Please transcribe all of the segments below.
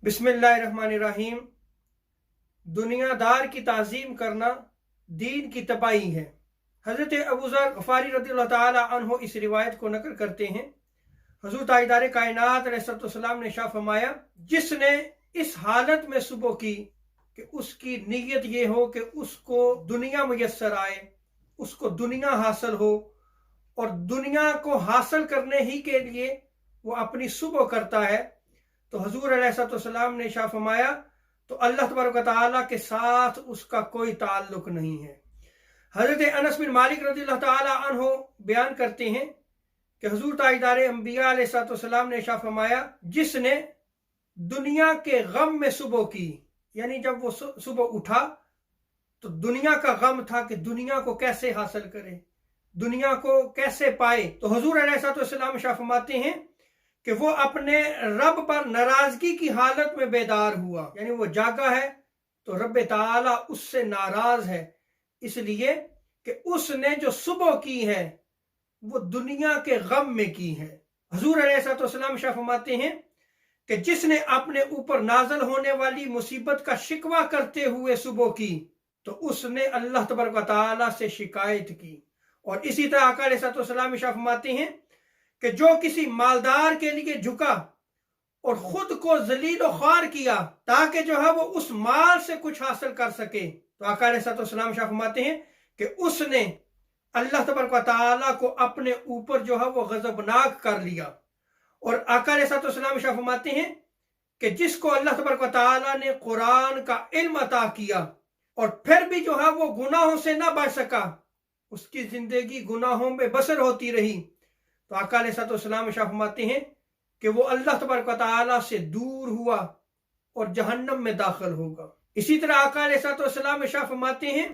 बिस्मिल्लाहिर्रहमानिर्रहीम। दुनियादार की ताज़ीम करना दीन की तबाही है। हज़रत अबू ज़र गफ़ारी रज़ियल्लाहु ताला अन्हु इस रिवायत को नकल करते हैं। हुज़ूर ताजदार कायनात अलैहिस्सलाम ने इरशाद फरमाया, जिसने इस हालत में सुबह की कि उसकी नीयत ये हो कि उसको दुनिया मुयस्सर आए, उसको दुनिया हासिल हो, और दुनिया को हासिल करने ही के लिए वो अपनी सुबह करता है, तो हुज़ूर अलैहिस्सलाम ने इरशाद फरमाया तो अल्लाह तबारक व तआला के साथ उसका कोई ताल्लुक नहीं है। हज़रत अनस बिन मालिक रज़ियल्लाहु ताला अन्हु बयान करते हैं कि हुज़ूर ताजदार अंबिया अलैहिस्सलाम ने इरशाद फरमाया, जिसने दुनिया के गम में सुबह की, यानी जब वो सुबह उठा तो दुनिया का गम था कि दुनिया को कैसे हासिल करे, दुनिया को कैसे पाए, तो हुज़ूर अलैहिस्सलाम इरशाद फरमाते हैं कि वो अपने रब पर नाराजगी की हालत में बेदार हुआ, यानी वो जागा है तो रब ताला उससे नाराज है, इसलिए कि उसने जो सुबह की है वो दुनिया के गम में की है। हुज़ूर अलैहिस्सलाम फरमाते हैं कि जिसने अपने ऊपर नाज़िल होने वाली मुसीबत का शिकवा करते हुए सुबह की तो उसने अल्लाह तबारक व तआला से शिकायत की। और इसी तरह आका अलैहिस्सलाम फरमाते हैं कि जो किसी मालदार के लिए झुका और खुद को जलील और ख्वार किया ताकि जो है वो उस माल से कुछ हासिल कर सके, तो आका अलैहिस्सलाम फरमाते हैं कि उसने अल्लाह तबारक व तआला को अपने ऊपर जो है वो गजबनाक कर लिया। और आका अलैहिस्सलाम फरमाते हैं कि जिसको अल्लाह तबारक व तआला ने कुरान का इल्म अता किया और फिर भी जो है वो गुनाहों से ना बच सका, उसकी जिंदगी गुनाहों में बसर होती रही, तो आका अलैहिस्सलाम फरमाते हैं कि वो अल्लाह तबारक व तआला से दूर हुआ और जहन्नम में दाखिल होगा। इसी तरह आका अलैहिस्सलाम फरमाते हैं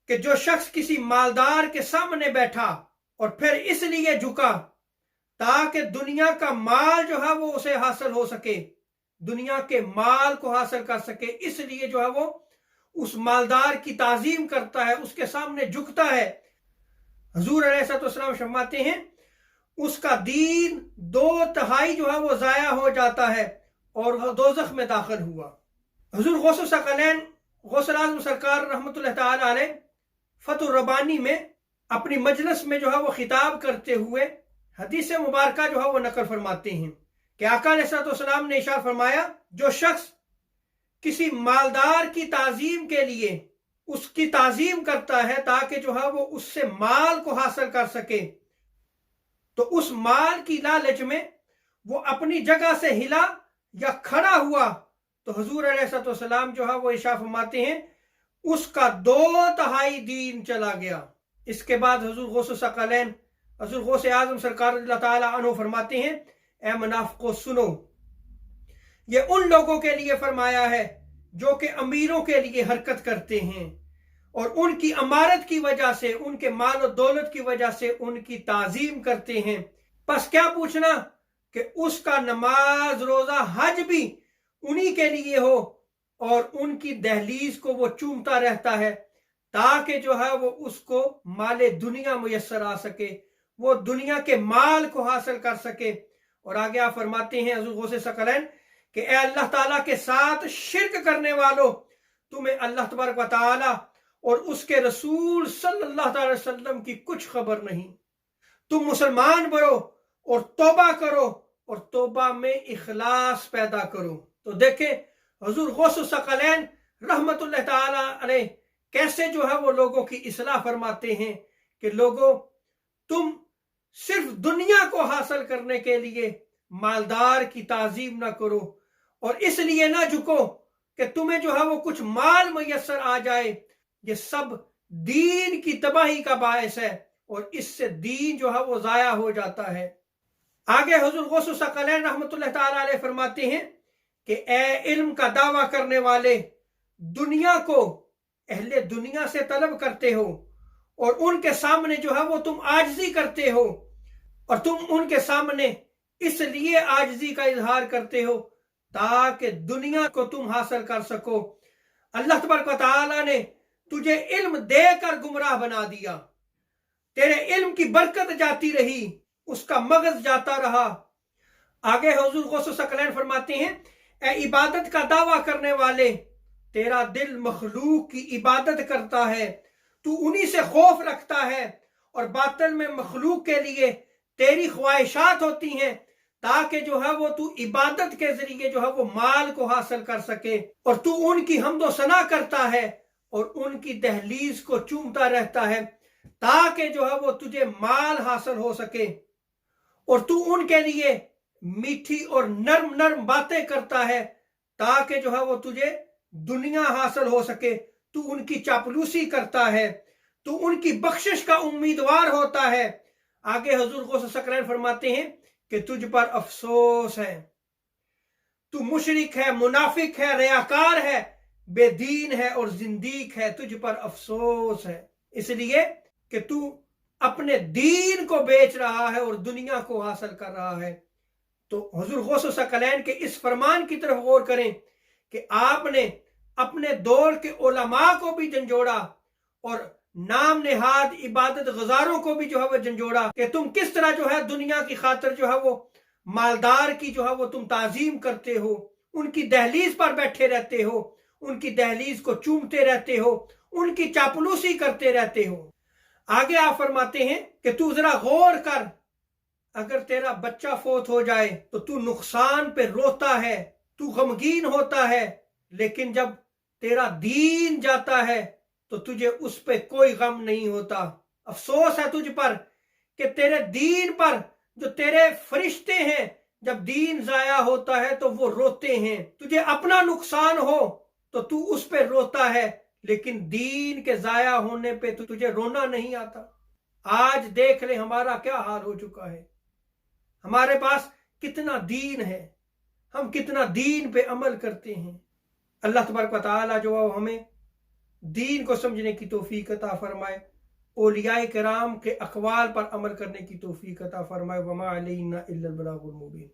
कि जो शख्स किसी मालदार के सामने बैठा और फिर इसलिए झुका ताकि दुनिया का माल जो है वो उसे हासिल हो सके, दुनिया के माल को हासिल कर सके, इसलिए जो है वो उस मालदार की ताजीम करता है, उसके सामने झुकता है, हुजूर अलैहिस्सलाम फरमाते हैं उसका दीन 2/3 जो है वो जाया हो जाता है और वो दोज़ख में दाखिल हुआ। हुजूर गौस सकलैन गौसुल आज़म सरकार रहमतुल्लाह तआला अलैह फतहुर रब्बानी में अपनी मजलिस में जो है वो खिताब करते हुए हदीस मुबारका जो है वो नकल फरमाते हैं कि आका अलैहिस्सलाम ने इरशाद फरमाया, जो शख्स किसी मालदार की ताजीम के लिए उसकी ताजीम करता है ताकि जो है वो उससे माल को हासिल कर सके, तो उस माल की लालच में वो अपनी जगह से हिला या खड़ा हुआ तो हुजूर अलैहिस्सलाम जो है वो इरशाद फरमाते हैं उसका 2/3 दीन चला गया। इसके बाद हुजूर गौस सकलैन हुजूर गौस आज़म सरकार रज़ियल्लाहु ताला अन्हु फरमाते हैं, ए मुनाफिको सुनो, ये उन लोगों के लिए फरमाया है जो कि अमीरों के लिए हरकत करते हैं और उनकी अमारत की वजह से, उनके माल और दौलत की वजह से उनकी ताजीम करते हैं। बस क्या पूछना कि उसका नमाज रोजा हज भी उन्हीं के लिए हो और उनकी दहलीज को वो चूमता रहता है ताकि जो है वो उसको माले दुनिया मुयस्सर आ सके, वो दुनिया के माल को हासिल कर सके। और आगे आप फरमाते हैं हुजूर गौसे सकलैन कि ए अल्लाह ताला के साथ शिर्क करने वालों, तुम्हें अल्लाह तबारक व तआला और उसके रसूल सल्लल्लाहु अलैहि वसल्लम की कुछ खबर नहीं। तुम मुसलमान बनो और तौबा करो और तौबा में इखलास पैदा करो। तो देखें हुजूर गौस सकलैन रहमतुल्लाह ताला अलैह कैसे जो है वो लोगों की इस्लाह फरमाते हैं कि लोगों, तुम सिर्फ दुनिया को हासिल करने के लिए मालदार की ताजीम ना करो और इसलिए ना झुको कि तुम्हें जो है वो कुछ माल मुयस्सर आ जाए। ये सब दीन की तबाही का बायस है और इससे दीन जो है वो जाया हो जाता है। आगे हुजूर गौस सकलैन रहमतुल्लाह ताला अलैह फरमाते हैं कि ए इल्म का दावा करने वाले, दुनिया को अहले दुनिया से तलब करते हो और उनके सामने जो है वो तुम आजिज़ी करते हो और तुम उनके सामने इसलिए आजिज़ी का इजहार करते हो ताकि दुनिया को तुम हासिल कर सको। अल्लाह तबारक व तआला ने तुझे इल्म देकर गुमराह बना दिया, तेरे इल्म की बरकत जाती रही, उसका मगज जाता रहा। आगे हुजूर गौस सकलैन फरमाते हैं, ए इबादत का दावा करने वाले, तेरा दिल मखलूक की इबादत करता है, तू उन्हीं से खौफ रखता है और बातिल में मखलूक के लिए तेरी ख्वाहिशात होती हैं ताकि जो है वो तू इबादत के जरिए जो है वो माल को हासिल कर सके, और तू उनकी हम्दो सना करता है और उनकी दहलीज को चूमता रहता है ताकि जो है वो तुझे माल हासिल हो सके, और तू उनके लिए मीठी और नर्म नर्म बातें करता है ताकि जो है वो तुझे दुनिया हासिल हो सके। तू उनकी चापलूसी करता है, तू उनकी बख्शिश का उम्मीदवार होता है। आगे हुजूर गौस सकलैन फरमाते हैं कि तुझ पर अफसोस है, तू मुशरिक है, मुनाफिक है, रियाकार है, बेदीन है और जिंदीक है, तुझ पर अफसोस है, इसलिए कि तू अपने दीन को बेच रहा है और दुनिया को हासिल कर रहा है। तो हुजूर गौस सकलैन के इस फरमान की तरफ गौर करें कि आपने अपने दौर के उलमा को भी झंझोड़ा और नाम नेहाद इबादत गुजारों को भी जो है वो झंझोड़ा कि तुम किस तरह जो है दुनिया की खातिर जो है वो मालदार की जो है वो तुम ताजीम करते हो, उनकी दहलीज पर बैठे रहते हो, उनकी दहलीज को चूमते रहते हो, उनकी चापलूसी करते रहते हो। आगे आप फरमाते हैं कि तू जरा गौर कर, अगर तेरा बच्चा फौत हो जाए तो तू नुकसान पे रोता है, तू गमगीन होता है, लेकिन जब तेरा दीन जाता है तो तुझे उस पे कोई गम नहीं होता। अफसोस है तुझ पर कि तेरे दीन पर जो तेरे फरिश्ते हैं, जब दीन जाया होता है तो वो रोते हैं। तुझे अपना नुकसान हो तो तू उस पे रोता है, लेकिन दीन के जाया होने पे तो तुझे रोना नहीं आता। आज देख ले हमारा क्या हाल हो चुका है, हमारे पास कितना दीन है, हम कितना दीन पे अमल करते हैं। अल्लाह तबारक व तआला जो है हमें दीन को समझने की तौफीक अता फरमाए, औलियाए किराम के अक़वाल पर अमल करने की तौफीक अता फरमाए। वमा अलैना इल्लल बलागुल मुबीन।